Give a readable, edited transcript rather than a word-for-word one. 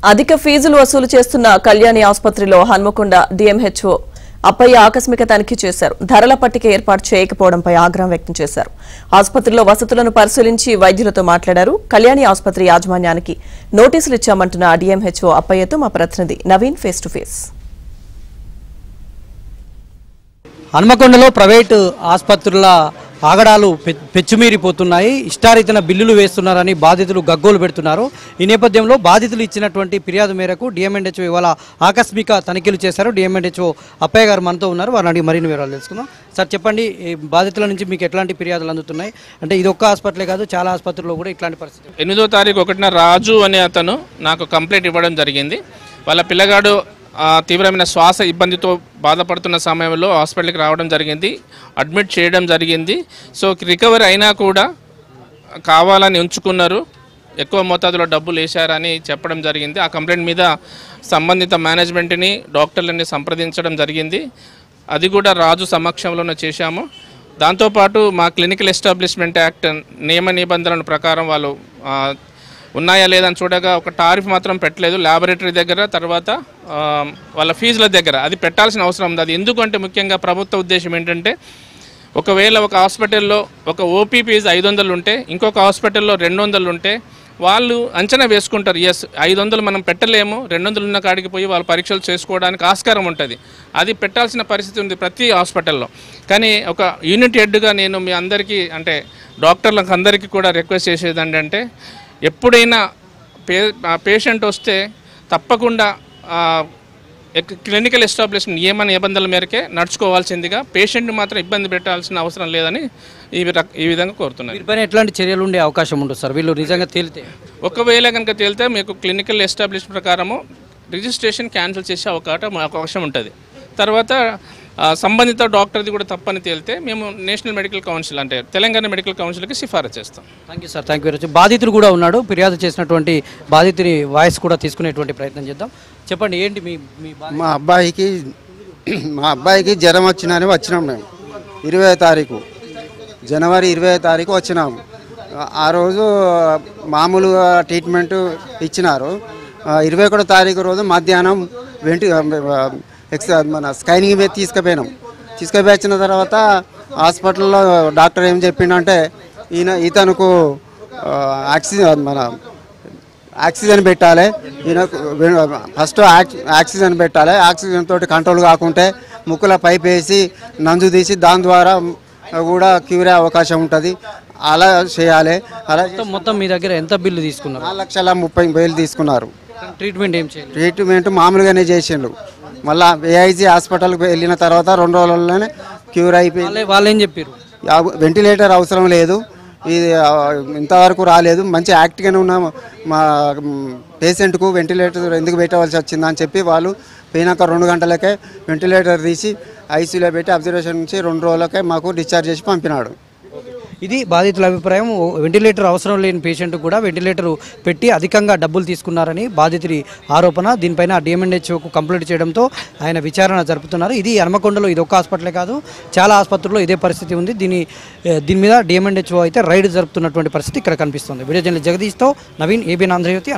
అధిక ఫీజులు వసూలు చేస్తున్న కళ్యాణి ఆసుపత్రిలో హన్మకొండ డిఎంహెచ్ఓ అప్పయ్య ఆకస్మిక తనిఖీ చేశారు. ధరల పట్టిక ఏర్పాటు చేయకపోవడంపై ఆగ్రహం వ్యక్తం చేశారు. ఆసుపత్రిలో వసతులను పరిశీలించి వైద్యులతో మాట్లాడారు. కళ్యాణి ఆసుపత్రి యాజమాన్యానికి నోటీసులు ఇచ్చామంటున్న డిఎంహెచ్ఓ అప్పయ్యతో మా ప్రతినిధి నవీన్ ఫేస్ టు ఫేస్. హన్మకొండలో ప్రైవేటు ఆసుపత్రుల ఆగడాలు పెచ్చుమీరిపోతున్నాయి. ఇష్టారీతన బిల్లులు వేస్తున్నారని బాధితులు గగ్గోలు పెడుతున్నారు. ఈ నేపథ్యంలో బాధితులు ఇచ్చినటువంటి ఫిర్యాదు మేరకు డిఎంఎన్హెచ్ఓ ఇవాళ ఆకస్మిక తనిఖీలు చేశారు. డిఎంఎన్హెచ్ఓ అప్పయ్య గారు మనతో ఉన్నారు. వారిని అడిగి మరిన్ని వివరాలు తెలుసుకుందాం. సార్ చెప్పండి, ఈ బాధితుల నుంచి మీకు ఎట్లాంటి ఫిర్యాదులు అందుతున్నాయి? అంటే ఇది ఒక్క హాస్పిటలే కాదు, చాలా ఆసుపత్రుల్లో కూడా ఇట్లాంటి పరిస్థితి. 8వ తారీఖు 1న రాజు అనే అతను నాకు కంప్లైంట్ ఇవ్వడం జరిగింది. వాళ్ళ పిల్లగాడు తీవ్రమైన శ్వాస ఇబ్బందితో బాధపడుతున్న సమయంలో హాస్పిటల్కి రావడం జరిగింది, అడ్మిట్ చేయడం జరిగింది. సో రికవరీ అయినా కూడా కావాలని ఉంచుకున్నారు, ఎక్కువ మోతాదులో డబ్బులు వేశారని చెప్పడం జరిగింది. ఆ కంప్లైంట్ మీద సంబంధిత మేనేజ్మెంట్ని డాక్టర్లని సంప్రదించడం జరిగింది. అది కూడా రాజు సమక్షంలోనే చేశాము. దాంతోపాటు మా క్లినికల్ ఎస్టాబ్లిష్మెంట్ యాక్ట్ నియమ నిబంధనల ప్రకారం వాళ్ళు ఉన్నాయా లేదని చూడగా ఒక టారిఫ్ మాత్రం పెట్టలేదు. ల్యాబొరేటరీ దగ్గర, తర్వాత వాళ్ళ ఫీజుల దగ్గర అది పెట్టాల్సిన అవసరం ఉంది. అది ఎందుకంటే ముఖ్యంగా ప్రభుత్వ ఉద్దేశం ఏంటంటే, ఒకవేళ ఒక హాస్పిటల్లో ఒక ఓపీ ఫీజు 500 ఉంటే ఇంకొక హాస్పిటల్లో 200 ఉంటే వాళ్ళు అంచనా వేసుకుంటారు, ఎస్ 500 మనం పెట్టలేము, 200 ఉన్న కాడికి పోయి వాళ్ళు పరీక్షలు చేసుకోవడానికి ఆస్కారం ఉంటుంది. అది పెట్టాల్సిన పరిస్థితి ఉంది ప్రతి హాస్పిటల్లో. కానీ ఒక యూనిట్ హెడ్గా నేను మీ అందరికీ, అంటే డాక్టర్లకు అందరికీ కూడా రిక్వెస్ట్ చేసేది ఏంటంటే, ఎప్పుడైనా పేషెంట్ వస్తే తప్పకుండా క్లినికల్ ఎస్టాబ్లిష్మెంట్ నియమ నిబంధనల మేరకే నడుచుకోవాల్సిందిగా, పేషెంట్ని మాత్రం ఇబ్బంది పెట్టాల్సిన అవసరం లేదని ఈ విధంగా కోరుతున్నాను. వీరిపైన ఎట్లాంటి చర్యలు ఉండే అవకాశం ఉంటుంది సార్ వీళ్ళు నిజంగా తేలితే? ఒకవేళ కనుక తేలితే మీకు క్లినికల్ ఎస్టాబ్లిష్మెంట్ ప్రకారము రిజిస్ట్రేషన్ క్యాన్సిల్ చేసే అవకాశం ఉంటుంది. తర్వాత సంబంధిత డాక్టర్ది కూడా తప్పని తేలితే మేము నేషనల్ మెడికల్ కౌన్సిల్, అంటే తెలంగాణ మెడికల్ కౌన్సిల్కి సిఫారసు చేస్తాం. Thank you sir, thank you very much. బాధితుడు కూడా ఉన్నాడు, ఫిర్యాదు చేసినటువంటి బాధితుని వాయిస్ కూడా తీసుకునేటువంటి ప్రయత్నం చేద్దాం. చెప్పండి, ఏంటి మీ మా అబ్బాయికి జ్వరం వచ్చిందని వచ్చినాం మేము. 20వ తారీఖు జనవరి 20వ తారీఖు వచ్చినాము. ఆ రోజు మామూలుగా ట్రీట్మెంట్ ఇచ్చినారు. 21వ తారీఖు రోజు మధ్యాహ్నం మన స్కానింగ్ మీద తీసుకుపోయిన తర్వాత హాస్పిటల్లో డాక్టర్ ఏం చెప్పిండంటే, ఇతనుకు ఆక్సిజన్ పెట్టాలి, ఈయనకు ఫస్ట్ ఆక్సిజన్ పెట్టాలి, ఆక్సిజన్ తోటి కంట్రోల్ కాకుంటే ముక్కుల పైప్ వేసి నంజు తీసి దాని ద్వారా కూడా క్యూర్ అయ్యే అవకాశం ఉంటుంది. అలా చేయాలి. అలా మొత్తం మీ దగ్గర ఎంత బిల్లు తీసుకున్నారు? 4,30,000 తీసుకున్నారు. ట్రీట్మెంట్ ఏం చేయాలి? ట్రీట్మెంట్ మామూలుగానే చేసిండు. మళ్ళీ ఏఐజీ హాస్పిటల్కి వెళ్ళిన తర్వాత 2 రోజుల్లోనే క్యూర్ అయిపోయింది. వాళ్ళు ఏం చెప్పారు? వెంటిలేటర్ అవసరం లేదు, ఇది ఇంతవరకు రాలేదు, మంచి యాక్టివ్గానే ఉన్న మా పేషెంట్కు వెంటిలేటర్ ఎందుకు పెట్టవలసి వచ్చిందని చెప్పి వాళ్ళు పోయినాక 2 గంటలకే వెంటిలేటర్ తీసి ఐసీయూలో పెట్టి అబ్జర్వేషన్ నుంచి 2 రోజులకే మాకు డిశ్చార్జ్ చేసి పంపినాడు. ఇది బాధితుల అభిప్రాయం. వెంటిలేటర్ అవసరం లేని పేషెంట్ కూడా వెంటిలేటర్ పెట్టి అధికంగా డబ్బులు తీసుకున్నారని బాధితుడి ఆరోపణ. దీనిపైన డిఎంఎన్హెచ్ఓకు కంప్లైంట్ చేయడంతో ఆయన విచారణ జరుపుతున్నారు. ఇది హన్మకొండలో ఇది ఒక్క హాస్పిటలే కాదు, చాలా ఆసుపత్రుల్లో ఇదే పరిస్థితి ఉంది. దీని మీద డిఎంఎన్హెచ్ఓ అయితే రైడ్ జరుపుతున్నటువంటి పరిస్థితి ఇక్కడ కనిపిస్తుంది. వీడియో జర్నలిస్ట్ జగదీష్తో నవీన్, ఏబిఎన్ ఆంధ్రజ్యోతి.